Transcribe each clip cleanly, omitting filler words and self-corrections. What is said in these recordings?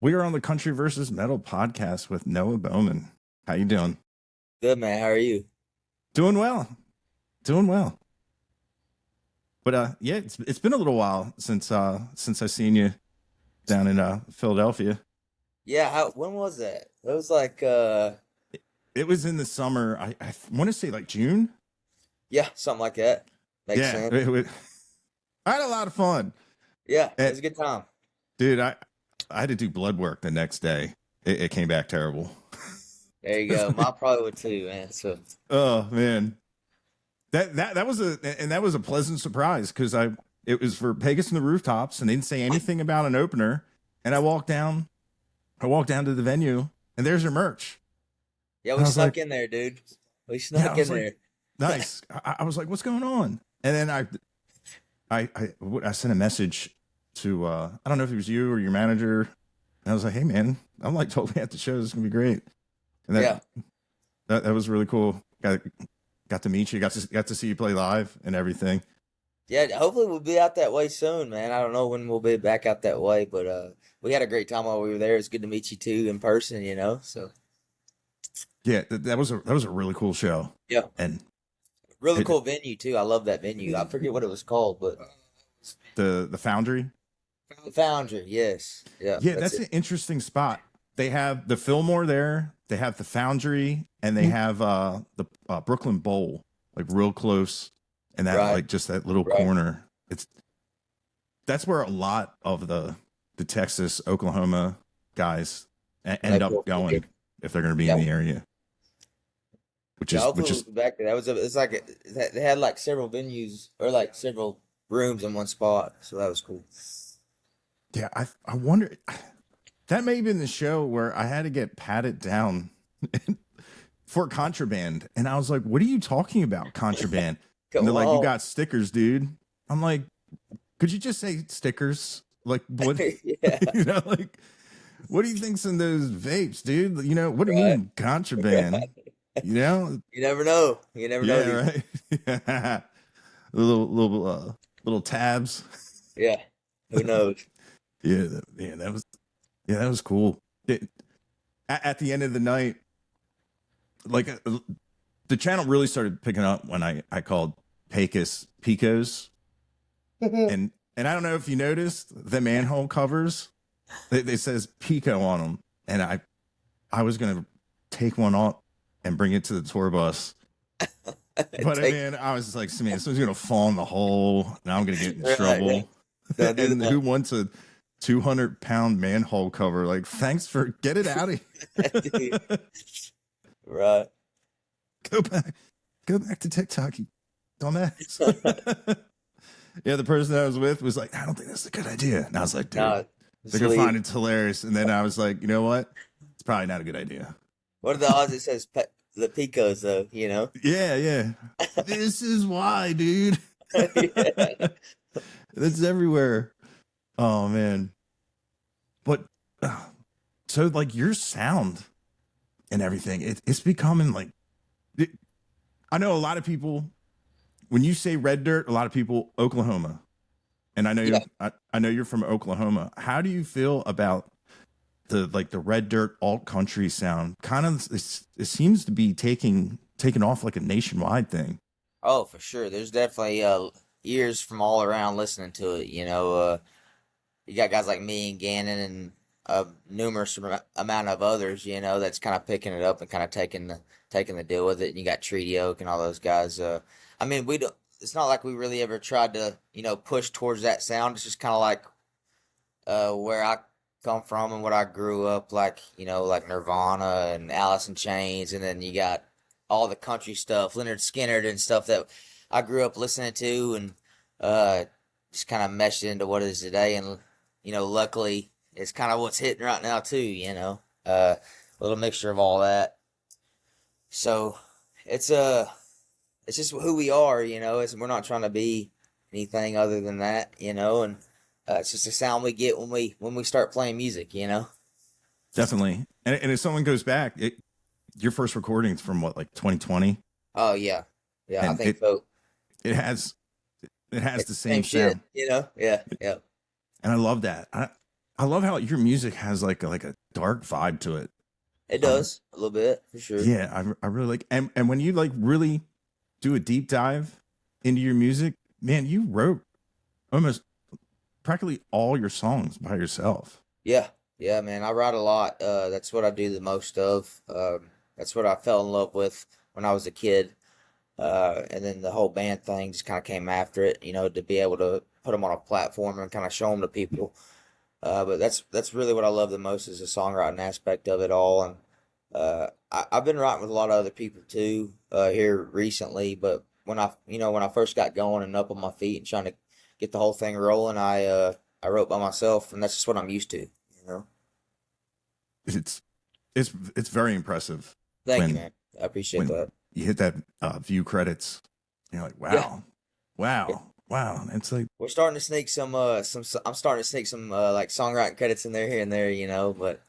We are on the Country versus Metal podcast with Noah Bowman. How you doing? Good man, how are you? Doing well. Doing well. But yeah, it's been a little while since I seen you down in Philadelphia. Yeah, when was that? It was like It was in the summer. I want to say like June. yeah, something like that. Makes Yeah, sense. I had a lot of fun. Yeah, it And, was a good time. dude, I had to do blood work the next day. It came back terrible. There you go. Mine probably would too, man. So Oh man, that was a pleasant surprise because it was for Pegasus and the Rooftops and they didn't say anything about an opener. And I walked down to the venue and there's your merch. yeah, And we I was like, snuck in there, dude. We yeah, I snuck in was like, there. nice. I was like, what's going on? And then I sent a message to I don't know if it was you or your manager. And I was like, hey man, I'm like totally at the show. This is gonna be great. And Yeah. that was really cool. Got to meet you. Got to see you play live and everything. Yeah, hopefully we'll be out that way soon, man. I don't know when we'll be back out that way, but we had a great time while we were there. It's good to meet you too in person. So Yeah, that was a really cool show. yeah. And Really it, cool venue too. I love that venue. I forget what it was called, but the Foundry. the Foundry, yes. Yeah, Yeah, that's that's it. an interesting spot. They have the Fillmore there. They have the Foundry, and they have the Brooklyn Bowl, like real close, and that Right, like just that little right. corner. That's where a lot of the Texas, Oklahoma guys end Like, up going if they're going to be in yeah. the area, Yeah, hopefully which we'll is be back there. It's like they had like several venues or like several rooms in one spot, so that was cool. yeah. I wonder that may have been the show where I had to get patted down for contraband. And I was like, what are you talking about, contraband? And Come they're like, you on. got stickers, dude. I'm like, could you just say stickers? Like, what, Yeah, like, what do you think's in those vapes, dude? What do you right. mean contraband? You know? You never know. You never know Yeah, these. right. Yeah. Little tabs. Yeah, who knows? Yeah, that was cool. At the end of the night, like the channel really started picking up when I called Pecos, and I don't know if you noticed the manhole covers. They says Pico on them, and I was gonna take one off and bring it to the tour bus, but Take I was just like, man, someone's gonna fall in the hole, and I'm gonna get in right. Yeah. trouble. Don't do And that. who wants a 200-pound manhole cover? Like, thanks for get it out of Dude, here. right. Go back, go back to TikTok, you dumbass. Yeah, the person I was with was like, I don't think that's a good idea. And I was like, dude, No, they're just gonna find leave. it hilarious. And then I was like, you know what? It's probably not a good idea. What are the odds it says the Picos though? Yeah, yeah. This is why, dude. Yeah. That's everywhere. Oh man. But uh, so like your sound and everything, it's becoming like it, I know a lot of people when you say red dirt, a lot of people Oklahoma. And Yeah. I know you're from Oklahoma. How do you feel about the red dirt alt country sound? Kind of it seems to be taking off like a nationwide thing. Oh, for sure. There's definitely ears from all around listening to it. You got guys like me and Gannon and a numerous amount of others. That's kind of picking it up and kind of taking the deal with it. And you got Treaty Oak and all those guys. I mean, we don't. It's not like we really ever tried to push towards that sound. It's just kind of like where I come from and what I grew up like. Like Nirvana and Alice in Chains, and then you got all the country stuff, Leonard Skinner and stuff that I grew up listening to, and uh, just kind of meshed into what it is today. And luckily, it's kind of what's hitting right now too. A little mixture of all that. So it's it's just who we are. We're not trying to be anything other than that. And it's just the sound we get when we start playing music. Definitely. And if someone goes back, your first recordings from what, like 2020, Oh yeah, yeah, I and think so. it has it has It's the the same same shit. sound, Yeah, yeah. and I love that. I love how your music has like a dark vibe to it. It Um, does a little bit for sure. yeah, I really like, and when you like really do a deep dive into your music, man, you wrote almost practically all your songs by yourself. Yeah, yeah, man. I write a lot. That's what I do the most of. That's what I fell in love with when I was a kid. And then the whole band thing just kind of came after it, to be able to put them on a platform and kind of show them to people. But that's really what I love the most is the songwriting aspect of it all. And I've been writing with a lot of other people too here recently. But when I first got going and up on my feet and trying to get the whole thing rolling, I wrote by myself, and that's just what I'm used to. You know. It's it's very impressive Thank you, when man. I appreciate when that. you hit that view credits. You're like, Yeah. wow, Yeah. wow. And it's like, We're starting to sneak some. I'm starting to sneak some like songwriting credits in there here and there, but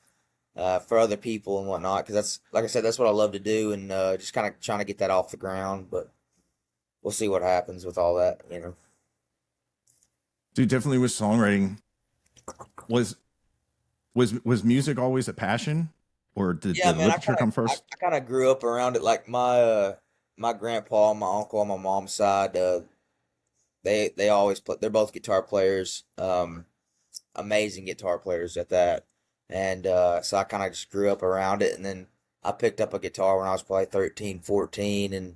for other people and whatnot, because that's like I said, that's what I love to do, and just kind of trying to get that off the ground. But we'll see what happens with all that. dude, definitely with songwriting. Was was music always a passion, or did Yeah, the man, literature come I first? kind of grew up around it. Like my grandpa, and my uncle on my mom's side, they always play. They're both guitar players, amazing guitar players at that. And so I kind of just grew up around it, and then I picked up a guitar when I was probably 13, 14, and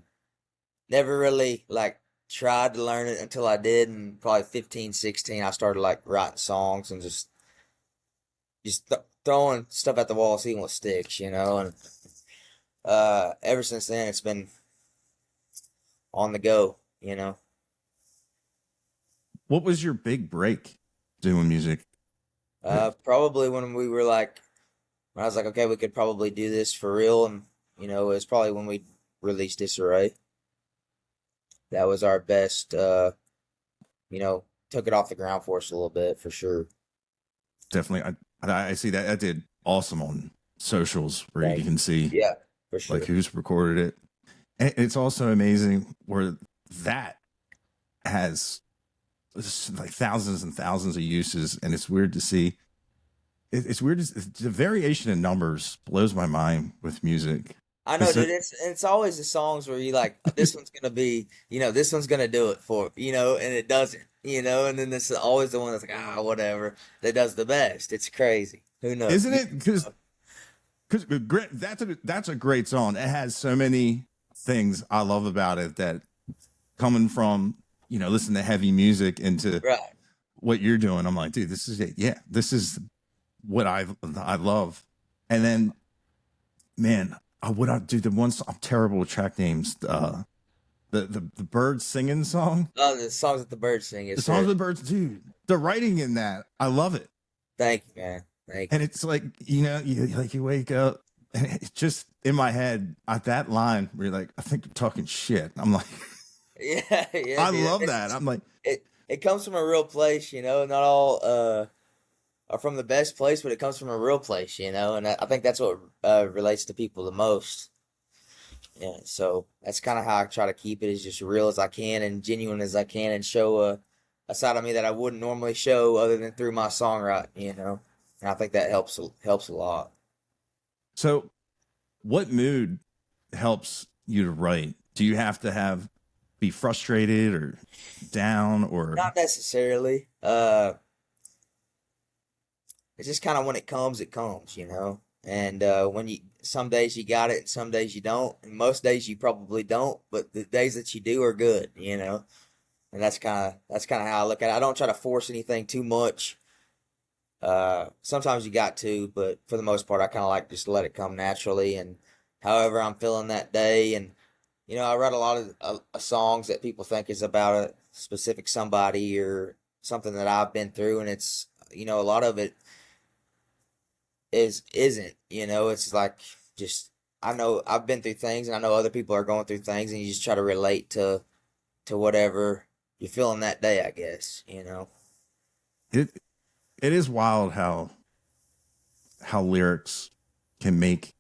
never really like tried to learn it until I did. And probably 15, 16, I started like writing songs and just throwing stuff at the wall, seeing what sticks. And ever since then, it's been on the go. What was your big break doing music? Probably when I was like, okay, we could probably do this for real, and it's probably when we released Disarray. That was our best. Took it off the ground for us a little bit for sure. Definitely, I see that did awesome on socials where you Thank can see Yeah, for like sure. who's recorded it. And it's also amazing where that has like thousands and thousands of uses, and it's weird to see. It's weird. The variation in numbers blows my mind with music. I know, Because dude. It's always the songs where you like this one's gonna be, this one's gonna do it and it doesn't. And then this is always the one that's like whatever that does the best. It's crazy. Who knows? isn't it? Because that's a great song. It has so many things I love about it that coming from listening to heavy music into Right. what you're doing. I'm like, dude, this is it. Yeah, this is what I love. And then, man, what I do the one song, I'm terrible with track names. The birds singing song, Oh, the songs that the birds sing, the yes, songs sir. with birds, dude. The writing in that, I love it. Thank you, man. Thank And it's like you wake up, and it's just in my head at that line where you're like, I think you're talking shit. I'm like, you. Yeah, yeah, I dude. love that. I'm like, It comes from a real place. Not all are from the best place, but it comes from a real place. And I think that's what relates to people the most. Yeah, so that's kind of how I try to keep it as just real as I can and genuine as I can, and show a side of me that I wouldn't normally show other than through my songwriting. And I think that helps a lot. so what mood helps you to write? Do you have to be frustrated or down or Not necessarily. It's just kind of when it comes. And when some days you got it, and some days you don't, and most days you probably don't, but the days that you do are good. And that's kind of how I look at it. I don't try to force anything too much. Sometimes you got to, but for the most part, I kind of like just to let it come naturally and however I'm feeling that day. And I write a lot of songs that people think is about a specific somebody or something that I've been through, and it's a lot of it isn't. It's like just I know I've been through things, and I know other people are going through things, and you just try to relate to whatever you're feeling that day, I guess. it it is wild how lyrics can make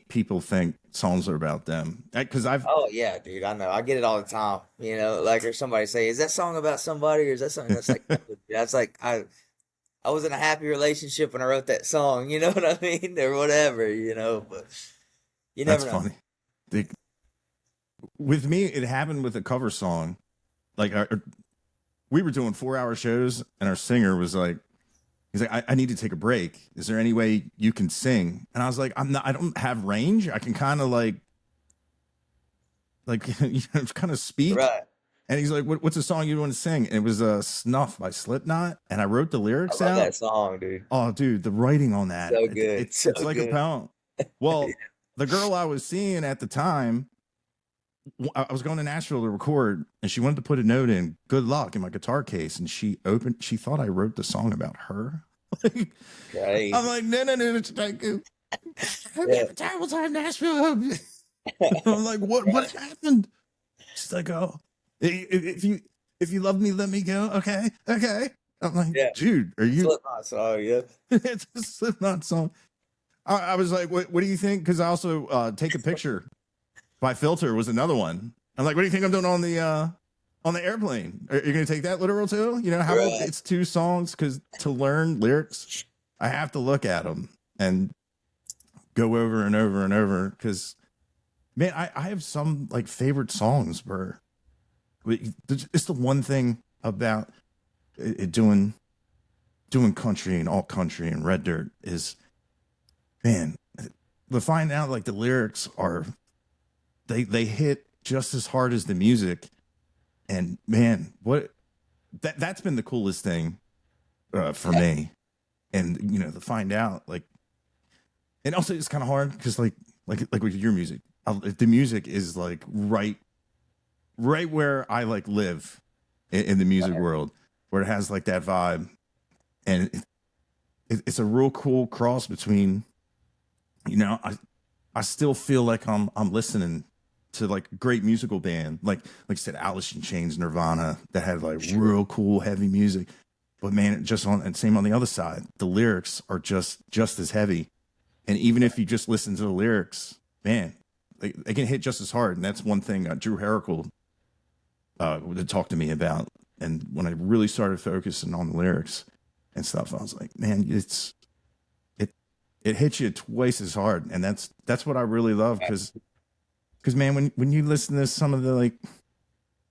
people think songs are about them. Because I've Oh yeah, dude, I know. I get it all the time. Like, or somebody say, "Is that song about somebody, or is that something that's like?" That's like I was in a happy relationship when I wrote that song. You know what I mean, or whatever. But you That's never know. funny. They, with me, it happened with a cover song. Like we were doing 4-hour shows, and our singer was like, he's like, I need to take a break. Is there any way you can sing? And I was like, I don't have range. I can kind of kind of speak. Right. And he's like, what's a song you want to sing? And it was Snuff by Slipknot. And I wrote the I lyrics love out. that song, dude. Oh, dude, the writing on that. So good. So It's like a good. poem. Well, the girl I was seeing at the time, I was going to Nashville to record, and she wanted to put a note in, "Good luck," in my guitar case. And she thought I wrote the song about her. Crazy. I'm like, no, it's like, I have a terrible time in Nashville. I'm like, what happened? She's like, oh, if you love me, let me go. Okay. I'm like, dude, are you? Slipknot song, yeah. It's a Slipknot song. I was like, what do you think? Because I also Take a Picture by Filter was another one. I'm like, what do you think I'm doing on the airplane? Are you going to take that literal too? You know how it's 2 songs? Because to learn lyrics, I have to look at them and go over and over and over. Because man, I have some like favorite songs, Burr. It's the one thing about doing country and alt country and red dirt is, man, to find out like the lyrics are they hit just as hard as the music. And man, that's been the coolest thing for me. And to find out, like, and also it's kind of hard because like with your music, the music is like right where I like live in the music world, where it has like that vibe, and it's a real cool cross between, I still feel like I'm listening to like a great musical band, like I said, Alice in Chains, Nirvana, that had like real cool heavy music. But man, same on the other side, the lyrics are just as heavy. And even if you just listen to the lyrics, man, they can hit just as hard. And that's one thing Drew Herrickle would talk to me about. And when I really started focusing on the lyrics and stuff, I was like, man, it hits you twice as hard. And that's what I really love. Because man, when you listen to some of the, like,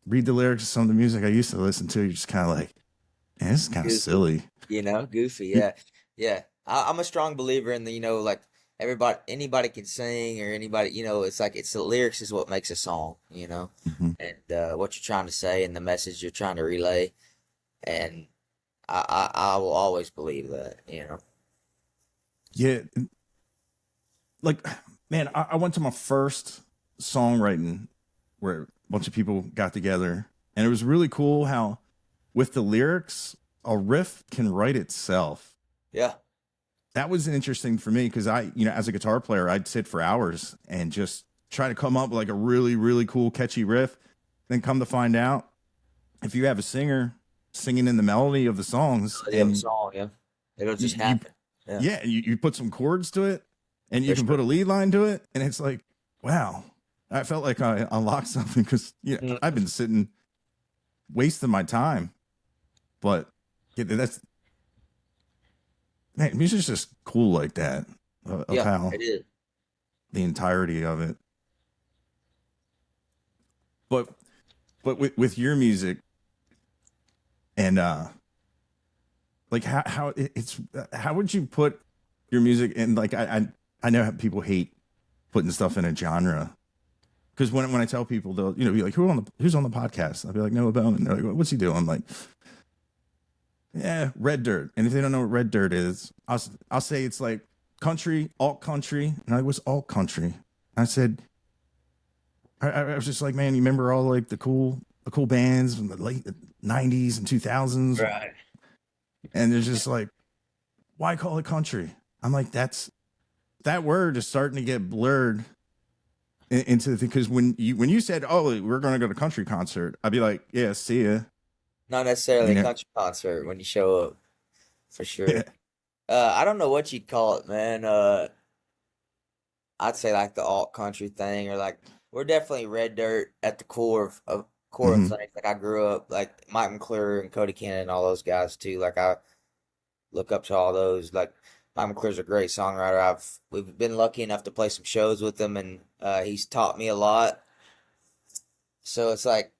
read the lyrics of some of the music I used to listen to, you're just kind of like, man, this is kind of silly. Goofy. Yeah. Yeah. I'm a strong believer in the, like anybody can sing, or anybody, it's like, it's the lyrics is what makes a song, Mm-hmm. and what you're trying to say and the message you're trying to relay. And I will always believe that, Yeah. Like, man, I went to my first songwriting where a bunch of people got together, and it was really cool how with the lyrics, a riff can write itself. Yeah. That was interesting for me because I, as a guitar player, I'd sit for hours and just try to come up with like a really, really cool, catchy riff. Then come to find out, if you have a singer singing in the melody of the songs, and song, it'll just happen. You put some chords to it, and you can put a lead line to it, and it's like, wow, I felt like I unlocked something because I've been sitting wasting my time, but that's. Man, music's just cool like that. How it is. The entirety of it. But with your music and like how would you put your music in? Like I know how people hate putting stuff in a genre, because when I tell people, they'll be like, who's on the podcast? I'll be like, Noah Bowman. They're like, what's he doing? I'm like, yeah, red dirt. And if they don't know what red dirt is, I'll say it's like country, alt country. And I was alt country. I said, I was just like, man, you remember all like the cool bands from the late 90s and 2000s? Right. And there's just like, why call it country? I'm like, that word is starting to get blurred into the thing. Because when you said, oh, we're going to go to country concert, I'd be like, yeah, see ya. Not necessarily a country concert when you show up, for sure. Yeah. I don't know what you'd call it, man. I'd say like the alt country thing, or like we're definitely red dirt at the core of things. Like I grew up like Mike McClure and Cody and all those guys too. Like look up to all those. Like Mike McClure's a great songwriter. We've been lucky enough to play some shows with him, and he's taught me a lot. So it's like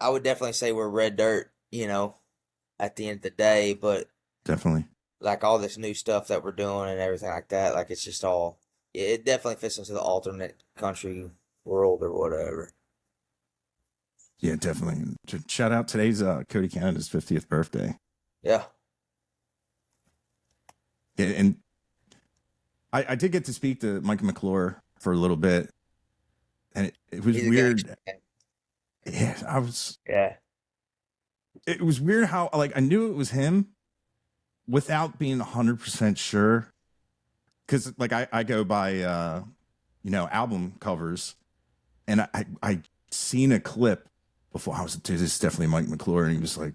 I would definitely say we're red dirt, at the end of the day. But Definitely. like all this new stuff that we're doing and everything like that, like it's just all it definitely fits into the alternate country world or whatever. Yeah, definitely. Shout out, today's Cody Canada's 50th birthday. Yeah. Yeah, and I did get to speak to Mike McClure for a little bit, and it was He's a weird. gangster, man. Yeah, Yeah. it was weird how, like, I knew it was him without being 100% sure. Because, like, I go by, album covers, and I seen a clip before. I was, dude, this is definitely Mike McClure, and he was like,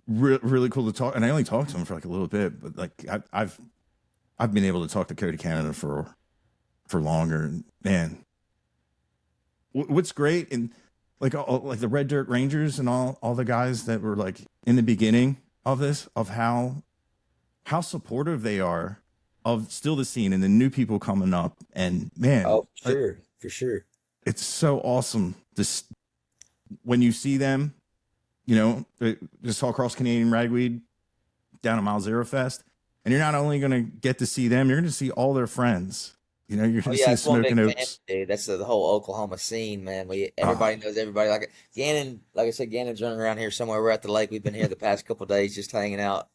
really cool to talk. And I only talked to him for like a little bit, but like I've been able to talk to Cody Canada for longer. And man, what's great, and like like the Red Dirt Rangers and all the guys that were like in the beginning of this, of how supportive they are of still the scene and the new people coming up. And man, Oh, for sure. it's so awesome this when you see them, just all across Canadian Ragweed down at Mile Zero Fest. And you're not only going to get to see them, you're going to see all their friends. You're Oh going to yeah, see that's one Smoking big family, Oaks. dude. That's the whole Oklahoma scene, man. Uh, Everybody knows everybody. Like Gannon, like I said, Gannon's running around here somewhere. We're at the lake. We've been here the past couple of days, just hanging out,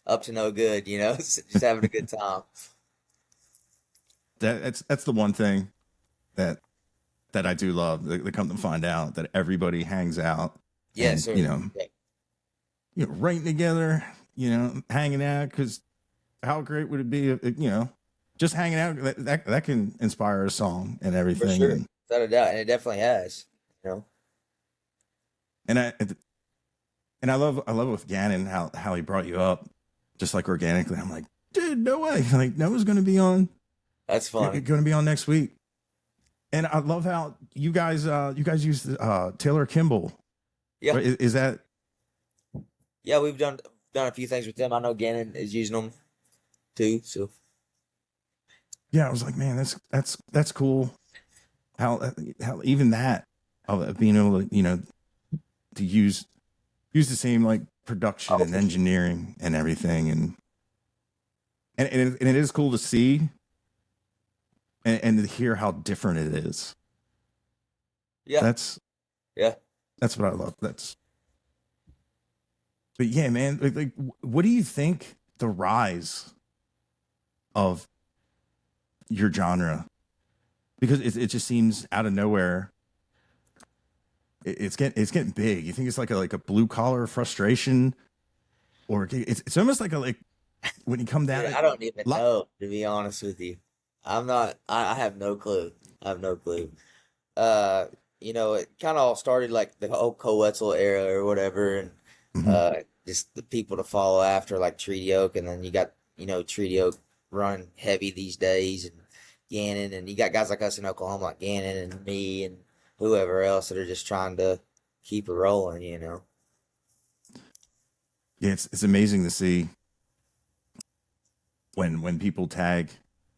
up to no good, just having a good time. that's the one thing that I do love. They come to find out that everybody hangs out Yeah, and, sir. Yeah, writing together, hanging out. Because how great would it be if, just hanging out, that can inspire a song and for everything. sure, without a doubt, and it definitely has. You know. And I love with Gannon how he brought you up just like organically. I'm like, dude, no way. Like Noah's going to be on. That's funny. Going to be on next week. And I love how you guys use Taylor Kimball. Yeah, Right? Is that? yeah. We've done a few things with them. I know Gannon is using them too. So Yeah, I was like, man, that's cool. How even that of being able to to use the same like production and engineering and everything, and it is cool to see and to hear how different it is. yeah, That's yeah. what I love. But yeah, man, like what do you think the rise of your genre? Because it just seems out of nowhere. It's getting big. You think it's like a blue collar frustration, or it's almost like when you come down. Dude, I don't even know, to be honest with you. I'm not. I have no clue. I have no clue. Uh, it kind of all started like the whole Coetzel era or whatever, and Mhm. just the people to follow after like Treaty Oak, and then you got Treaty Oak running heavy these days, and Gannon, and you got guys like us in Oklahoma like Gannon and me and whoever else that are just trying to keep it rolling. Yeah, it's amazing to see when people tag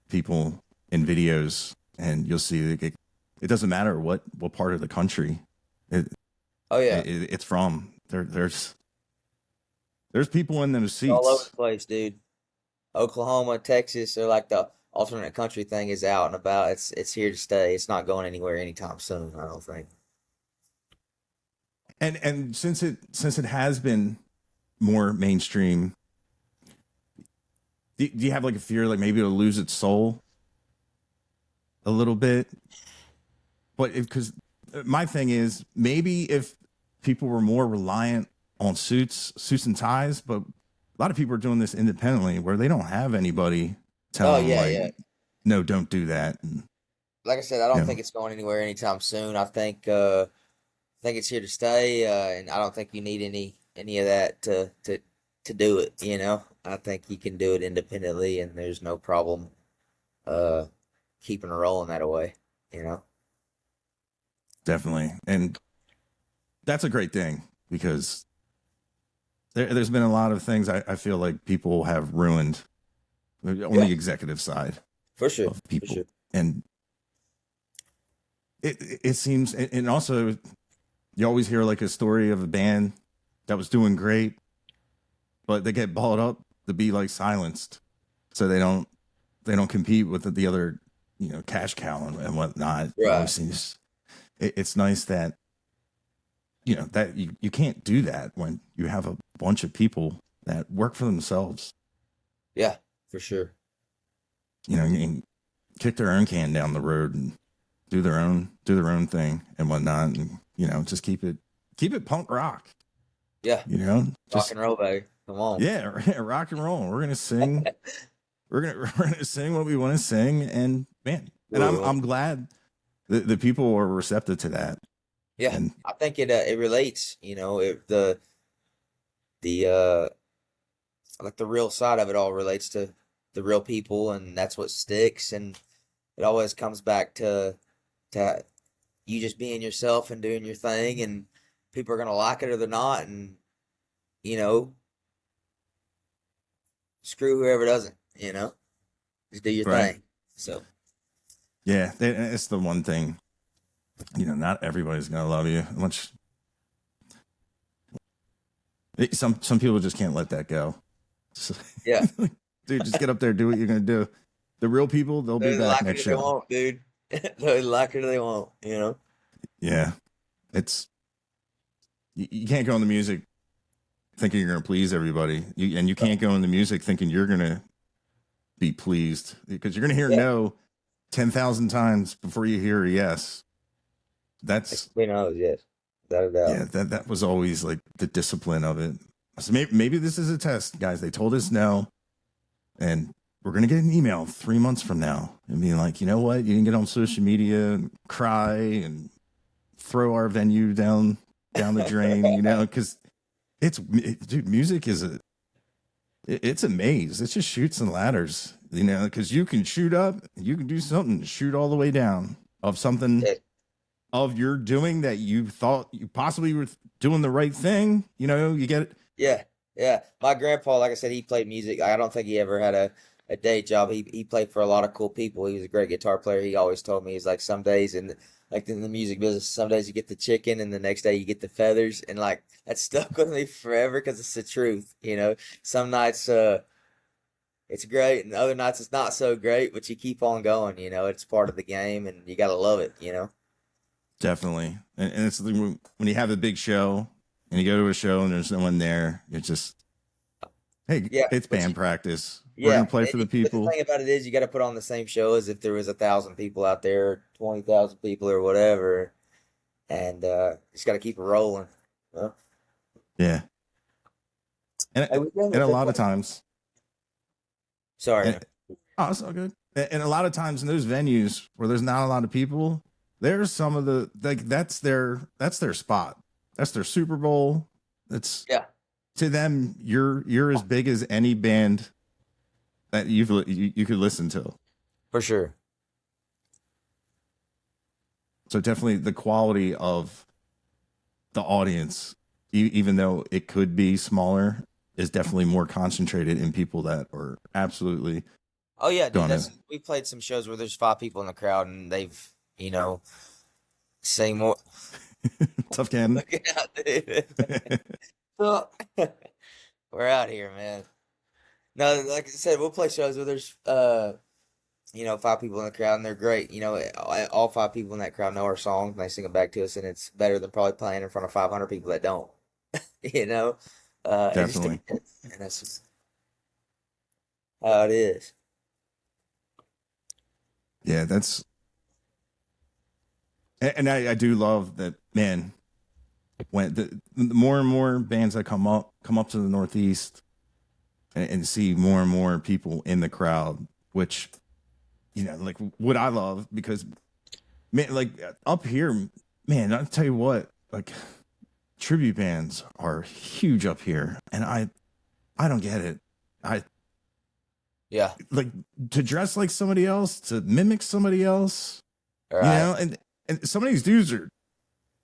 people in videos, and you'll see it doesn't matter what part of the country Oh yeah, it's from. There's people in those all over seats. the place, dude. Oklahoma, Texas, they're like the alternate country thing is out and about. It's here to stay. It's not going anywhere anytime soon, I don't think. And since it has been more mainstream, do you have like a fear like maybe it'll lose its soul a little bit? But because my thing is maybe if people were more reliant on suits and ties, but a lot of people are doing this independently where they don't have anybody Oh telling them yeah, like, yeah. no, don't do that. And, Like I said, I don't think it's going anywhere anytime soon. I think it's here to stay, and I don't think you need any of that to do it. I think you can do it independently, and there's no problem uh keeping it rolling that way. You know. definitely. And that's a great thing because there's been a lot of things I feel like people have ruined on Yeah, the executive side for sure, of for sure. people. And it seems, and also you always hear like a story of a band that was doing great, but they get balled up to be like silenced. So they don't compete with the other, cash cow and whatnot. It Right. always seems it's nice that that you can't do that when you have a bunch of people that work for themselves. Yeah, for sure. And kick their own can down the road and do their own thing and whatnot, and just keep it punk rock. Yeah, rock Just and roll, baby. Come on. yeah, rock and roll. We're gonna sing. We're gonna sing what we want to sing, and man, and I'm glad the people are receptive to that. Yeah, And I think it relates. The like the real side of it all relates to the real people, and that's what sticks. And it always comes back to you just being yourself and doing your thing, and people are gonna like it or they're not, and you know, screw whoever doesn't. Just do your right, thing. So yeah, it's the one thing. Not everybody's gonna love you. Much some people just can't let that go. yeah, Dude, just get up there, do what you're gonna do. The real people, they'll be they back like it next or they show. won't, dude. They like it or they won't. Yeah, it's you can't go in the music thinking you're gonna please everybody, and you can't go in the music thinking you're gonna be pleased, because you're gonna hear Yeah, no 10,000 times before you hear a yes. That's we know, yes, without a doubt. yeah, that was always like the discipline of it. So maybe this is a test, guys. They told us no, and we're gonna get an email 3 months from now and being like, you know what? You can get on social media and cry and throw our venue down the drain, because dude, music is it's a maze. It's just shoots and ladders, because you can shoot up, you can do something, shoot all the way down of something Yeah, of your doing that you thought you possibly were doing the right thing. You get it. yeah, yeah. My grandpa, like I said, he played music. I don't think he ever had a day job. He played for a lot of cool people. He was a great guitar player. He always told me, he's like, some days in the music business, some days you get the chicken and the next day you get the feathers, and like that stuck with me forever because it's the truth. Some nights it's great, and other nights it's not so great, but you keep on going. It's part of the game, and you gotta love it. Definitely. And it's when you have a big show and you go to a show and there's no one there, it's just, hey, Yeah, it's but band practice. We're yeah, going to play for the but the people. thing about it is, you got to put on the same show as if there was 1,000 people out there, 20,000 people, or whatever, and just got to keep it rolling. Well, Yeah. And, hey, we've done and it. a lot of times, Sorry. and, oh, it's all good. And a lot of times in those venues where there's not a lot of people, there's some of the, like, that's their spot. That's their Super Bowl. That's Yeah, to them, you're as big as any band that you could listen to. for sure. So definitely the quality of the audience, even though it could be smaller, is definitely more concentrated in people that are absolutely Oh yeah, dude. gonna We played some shows where there's 5 people in the crowd, and they've sing more. tough can. Look out, dude. We're out here, man. No, like I said, we'll play shows where there's 5 people in the crowd, and they're great. All 5 people in that crowd know our songs, and they sing it back to us, and it's better than probably playing in front of 500 people that don't. You know, it just Definitely. depends, and that's just how it is. Yeah, and I do love that, man. When the more and more bands that come up to the Northeast and see more and more people in the crowd, which like what I love, because man, like up here, man, I'll tell you what, like tribute bands are huge up here, and I don't get it. I Yeah, like to dress like somebody else, to mimic somebody else, all right. and some of these dudes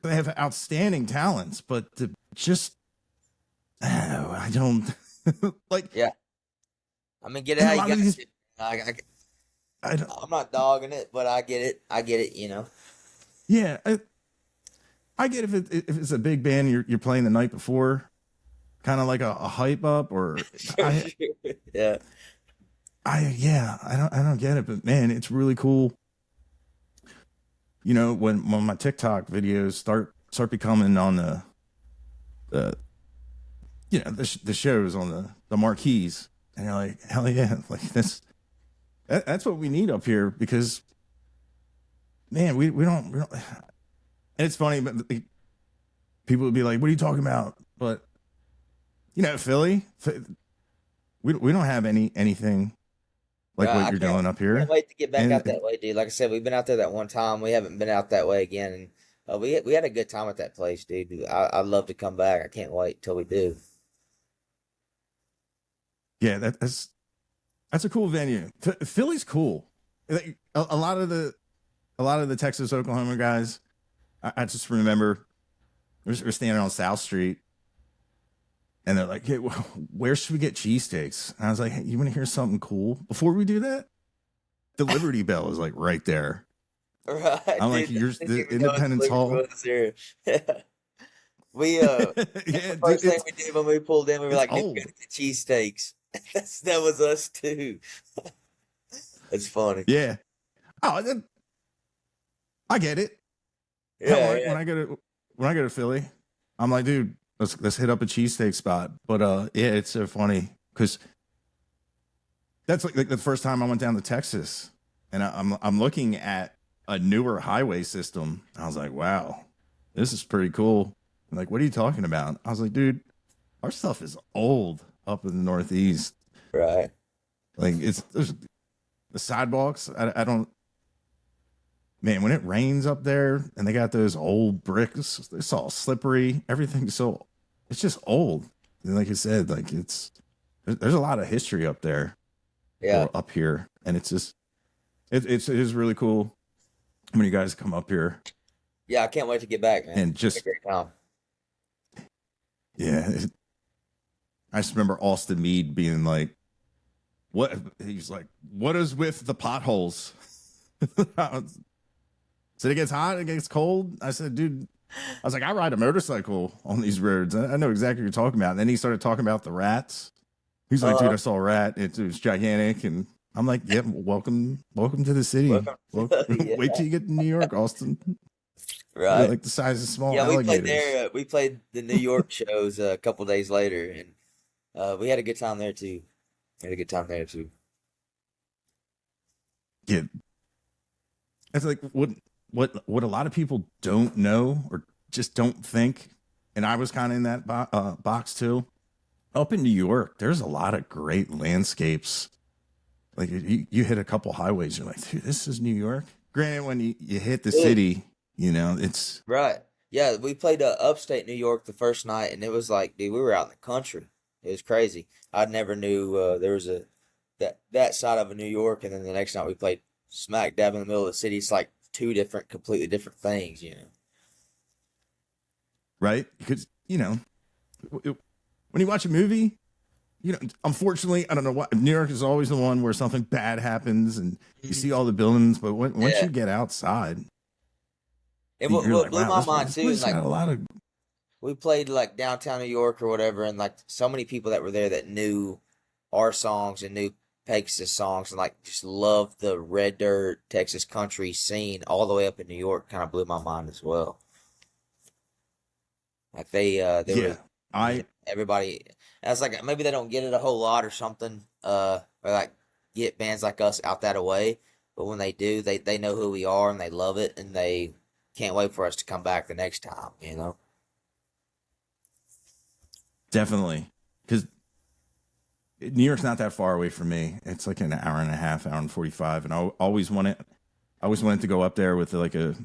they have outstanding talents, but to just I don't like. Yeah, I mean, get it And how a you lot of got these, to. I, I don't. I'm not dogging it, but I get it. I get it. You know. Yeah, I get if it's a big band you're playing the night before, kind of like a hype up, or Sure, sure. Yeah. yeah, I don't get it, but man, it's really cool. When my TikTok videos start becoming on the the shows on the marquees, and you're like, hell yeah, like that's what we need up here because man, we don't. And it's funny, but people would be like, "What are you talking about?" But Philly, we don't have anything like Right. what you're doing up Can't here, wait to get back out and that way, dude. Like I said, we've been out there that one time. We haven't been out that way again. And we had a good time at that place, dude. I'd love to come back. I can't wait till we do. yeah, that's a cool venue. Philly's cool. Like, a lot of the Texas Oklahoma guys, I just remember we're standing on South Street, and they're like, "Hey, where should we get cheesesteaks?" And I was like, "Hey, you want to hear something cool? Before we do that, the Liberty Bell is like right there." Right, I'm like, dude. I "You're didn't the even know it's Independence Liberty Hall." was here. We that's Yeah, the dude, first thing we did when we pulled in. We were it's like, dude, we old. gotta get cheesesteaks. That was us too. That's funny. Yeah. Oh, I get it. Hell, Yeah, yeah. when I go to Philly, I'm like, dude, let's hit up a cheesesteak spot. But yeah, it's so funny because that's like the first time I went down to Texas, and I'm looking at a newer highway system. I was like, wow, this is pretty cool. I'm like, what are you talking about? I was like, dude, our stuff is old up in the Northeast. Right. Like there's the sidewalks. I don't. Man, when it rains up there and they got those old bricks, it's all slippery. Everything's it's just old. And like you said, like there's a lot of history up there Yeah. or up here, and it's just it is really cool when you guys come up here Yeah, I can't wait to get back, man. and It's a just great time. yeah. I just remember Austin Mead being like, "What?" He's like, "What is with the potholes?" So it gets hot, it gets cold. I said, dude, I was like, I ride a motorcycle on these roads. I know exactly what you're talking about. And then he started talking about the rats. He's like, dude, Uh, I saw a rat. It was gigantic. And I'm like, yep, welcome to the city. welcome. Well, Yeah. wait till you get to New York, Austin. They're Right. like the size of small Yeah, we played alligators. there. We played the New York shows a couple days later, and we had a good time there too. Had a good time there too. Yeah, it's like what a lot of people don't know or just don't think. And I was kind of in that box too. Up in New York, there's a lot of great landscapes. Like you hit a couple highways, you're like, dude, this is New York. Granted, when you hit the Dude, city, it's right. Yeah, we played upstate New York the first night, and it was like, dude, we were out in the country. It was crazy. I never knew there was a that side of New York, and then the next night we played smack dab in the middle of the city. It's like two different, completely different things, you know. right because when you watch a movie, unfortunately, I don't know why New York is always the one where something bad happens and you Mhm. see all the buildings, but once Yeah. you get outside, And you're what like, blew wow, my mind this too, and place like got a lot of we played like downtown New York or whatever, and like so many people that were there that knew our songs and knew Pegasus songs and like just loved the red dirt Texas country scene all the way up in New York. Kind of blew my mind as well. Like there yeah. was I everybody. I was like maybe they don't get it a whole lot or something. Or like get bands like us out that way, but when they do, they know who we are and they love it and they can't wait for us to come back the next time. You know. definitely because New York's not that far away from me. It's like an hour and a half, hour and 45. And I always wanted to go up there with like a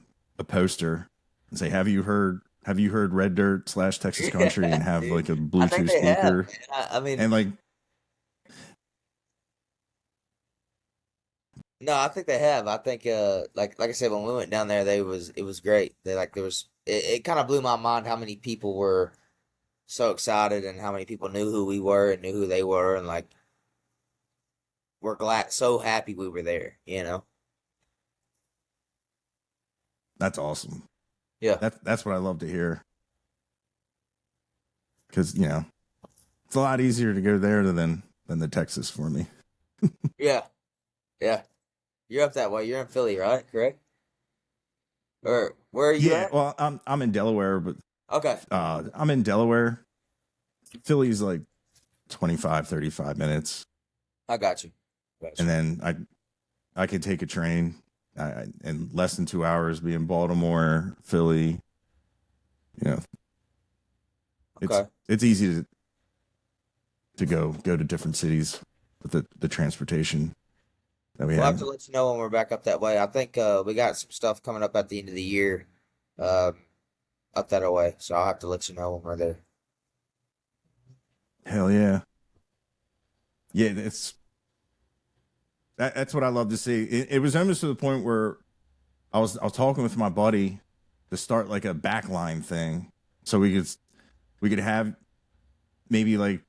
poster and say, have you heard Red Dirt / Texas Country, Yeah, and have dude. like a I think Bluetooth they have, speaker man. I mean, and like, no, I think they have. I think, like I said, when we went down there, it was great. They like there was it kind of blew my mind how many people were so excited, and how many people knew who we were and knew who they were, and like we're glad, so happy we were there. You know? That's awesome. Yeah. That's what I love to hear. Because, you know, it's a lot easier to go there than the Texas for me. Yeah. Yeah. You're up that way. You're in Philly, right? Correct? Or where are you Yeah, at? well, I'm in Delaware, but Okay. I'm in Delaware. Philly's like 25, 35 minutes. I got you. Got you. And then I could take a train in less than 2 hours, be in Baltimore, Philly. You know, Okay. it's easy to go to different cities with the transportation that we We'll have have. to let you know when we're back up that way. I think we got some stuff coming up at the end of the year, uh, up that way. So I'll have to let you know when we're there. Hell yeah. Yeah, that's what I love to see. It was almost to the point where I was talking with my buddy to start like a backline thing, so we could have maybe like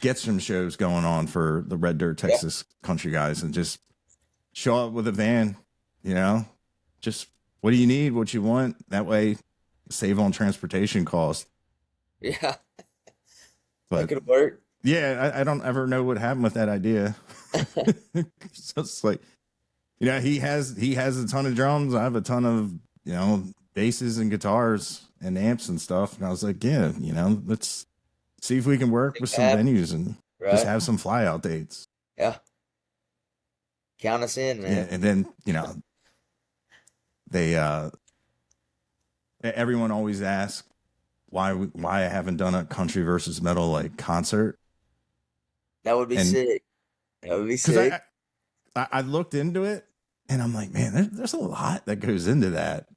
get some shows going on for the Red Dirt Texas country guys, and just show up with a van, you know, just what do you need, what you want. That way, save on transportation costs. Yeah, But that could work. yeah, I don't ever know what happened with that idea. So it's like, you know, he has a ton of drums. I have a ton of, you know, basses and guitars and amps and stuff. And I was like, yeah, you know, let's see if we can work with some venues and just have some fly out dates. Yeah. Count us in, man. Yeah, and then, you know, they everyone always asks why I haven't done a country versus metal like concert. That would be sick. That would be sick. I looked into it and I'm like, man, there's a lot that goes into that.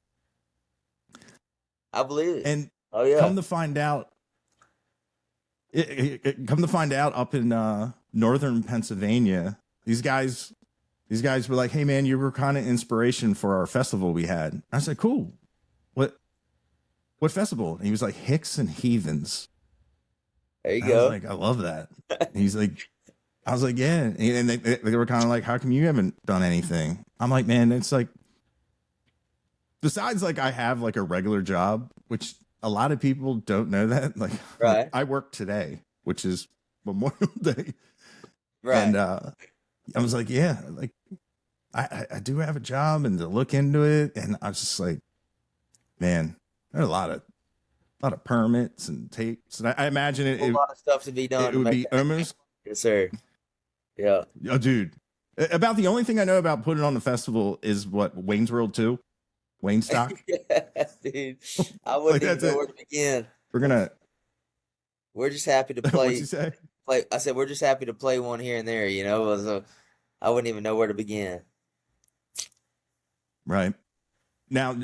I believe it. And yeah, come to find out, up in northern Pennsylvania, these guys were like, hey man, you were kind of inspiration for our festival we had. I said, cool. What festival? And he was like, Hicks and Heathens. There you I go. was like, I love that. And he's like, I was like, yeah. And they were kind of like, how come you haven't done anything? I'm like, man, it's like, besides like I have like a regular job, which a lot of people don't know that. Like, right. I work today, which is Memorial Day. Right. And I was like, yeah, like I do have a job, and to look into it. And I was just like, man, there's a lot of permits and tapes. And I imagine a lot of stuff to be done. It would be almost. Yes, sir. Yeah. Oh, dude. About the only thing I know about putting on the festival is what, Wayne's World 2? Wayne Stock? Yeah, dude. I wouldn't like, even know where to begin. We're just happy to play. What'd you say? I said we're just happy to play one here and there, you know. So I wouldn't even know where to begin. Right. Now,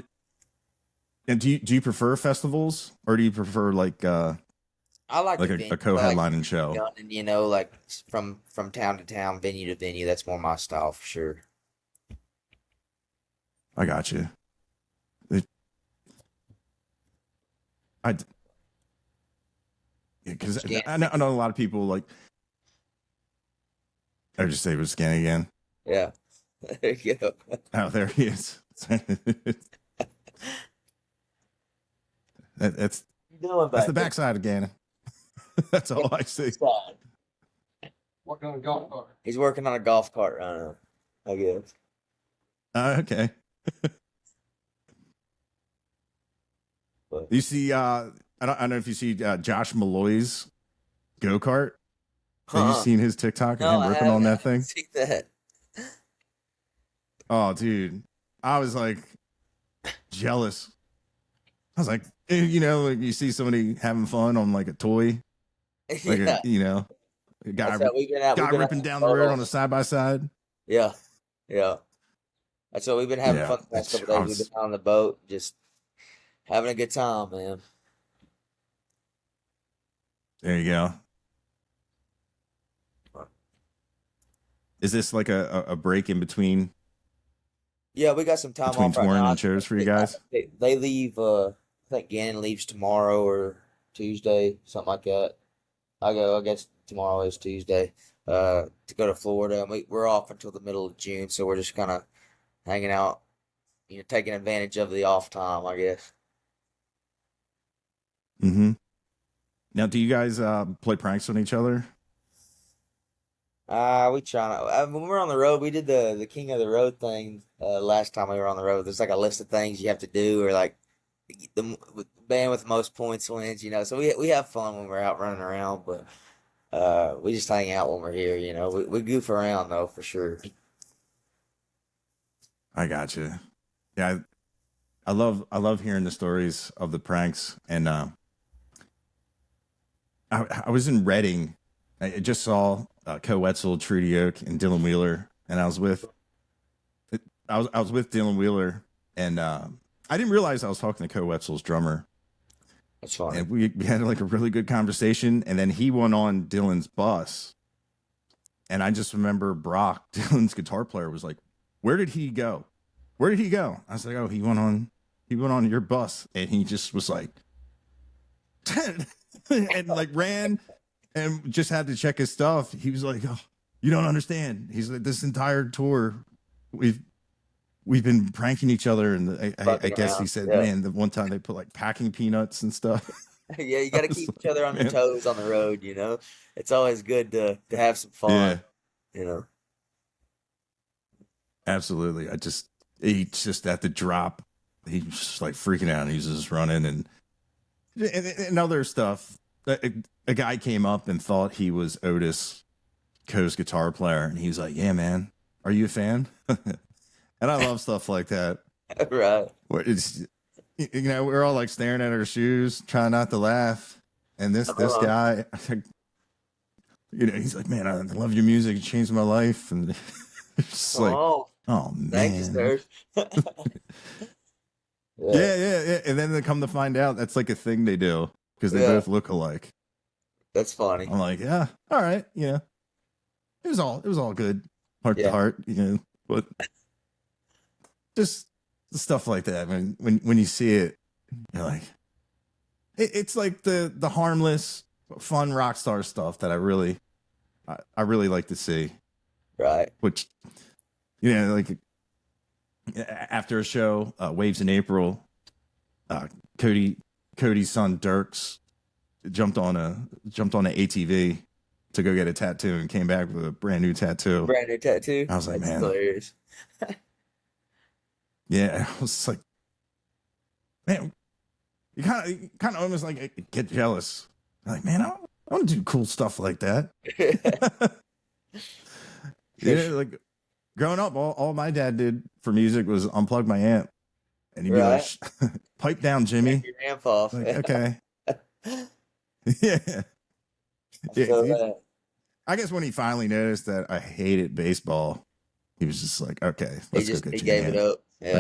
and do you prefer festivals, or do you prefer like I like a co-headlining show? And, you know, like from town to town, venue to venue. That's more my style for sure. I got you. Because I know a lot of people like. I just say it was scanning again. Yeah. There you go. Oh, there he is. That's the backside of Gannon. That's all I see. Working on a golf cart. He's working on a golf cart right now, I guess. Okay. You see, I don't know if you see Josh Malloy's go-kart. Have you seen his TikTok and him ripping on that thing? See that. Oh, dude. I was like jealous. I was like, you know, like you see somebody having fun on like a toy. Like, you know, a guy ripping down the road on a side-by-side. Yeah. Yeah. That's what we've been having fun the past couple days. We've been on the boat, just having a good time, man. There you go. Is this like a break in between? Yeah, we got some time between off right touring now. and shows for you guys. They leave. I think Gannon leaves tomorrow or Tuesday, something like that. I go. I guess tomorrow is Tuesday. To go to Florida. We're off until the middle of June, so we're just kind of hanging out, taking advantage of the off time, I guess. Mm-hmm. Now, do you guys play pranks on each other? We try to. When we're on the road, we did the King of the Road thing last time we were on the road. There's like a list of things you have to do, or like the band with the most points wins. So we have fun when we're out running around, but we just hang out when we're here. We goof around though for sure. I got you. Yeah, I love hearing the stories of the pranks, and I was in Reading. I just saw Co Wetzel, Trudy Oak, and Dylan Wheeler, and I was with Dylan Wheeler, and I didn't realize I was talking to Co Wetzel's drummer, That's funny. and we had like a really good conversation, and then he went on Dylan's bus, and I just remember Brock, Dylan's guitar player, was like, "Where did he go? Where did he go?" I was like, "Oh, he went on your bus," and he just was like, and like ran and just had to check his stuff. He was like, "Oh, you don't understand." He's like, "This entire tour, we've been pranking each other," and I Fucking guess he around. said, Yeah. "Man, the one time they put like packing peanuts and stuff." Yeah, you I got to was keep like, each other on your "Man, toes on the road. It's always good to have some yeah, fun, you know. absolutely." He just at the drop, he was just like freaking out. He was just running and other stuff. A guy came up and thought he was Otis, Co's guitar player, and he was like, "Yeah, man, are you a fan?" And I love stuff like that. Right. Where it's we're all like staring at our shoes, trying not to laugh. And this Uh-huh. guy, he's like, "Man, I love your music. It changed my life." And it's just like, Oh, "Oh thank you, man." sir. Yeah, Yeah. And then they come to find out that's like a thing they do because they yeah, both look alike. that's funny. I'm like, "Yeah, all right, yeah." It was all good, heart to Yeah, heart, but just stuff like that. When you see it, you're like, it's like the harmless, fun rock star stuff that I really like to see. right. Which like after a show, Waves in April, uh, Cody Cody's son Dirks jumped on an ATV to go get a tattoo and came back with a brand new tattoo. Brand new tattoo. I was like, That's man, hilarious. yeah. I was like, man, you kind of almost like get jealous. Like, man, I want to do cool stuff like that. Yeah, like growing up, all my dad did for music was unplug my amp, and he'd be like, Right. "Pipe down, Take Jimmy." your ramp off. Like, I okay, yeah, yeah. feel that. I guess when he finally noticed that I hated baseball, he was just like, "Okay, He let's go just get he you an gave it amp." up. Yeah.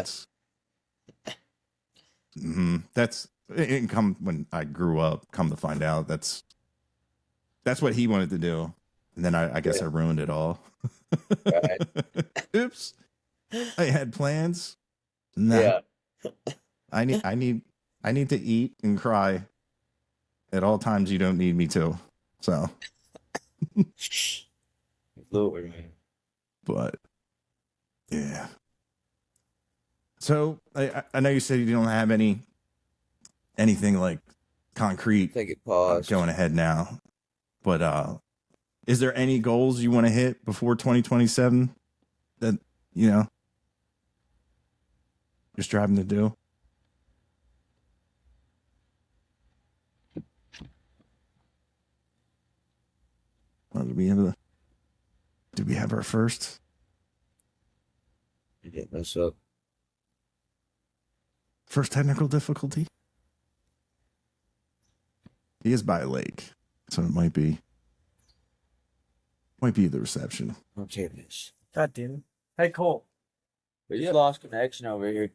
That's it. Didn't come when I grew up. Come to find out, that's what he wanted to do, and then I guess Yeah. I ruined it all. Right. Oops, I had plans. Nah, Yeah. I need to eat and cry at all times. You don't need me to. So, Lord, man. but yeah. So I know you said you don't have anything like concrete Take it paused. going ahead now, but is there any goals you want to hit before 2027 that you're striving to do? Or did we have our first You didn't mess up. technical difficulty? He is by a lake, so it might be the reception. I'll take this. God damn it. Hey, Cole. We just lost connection over here.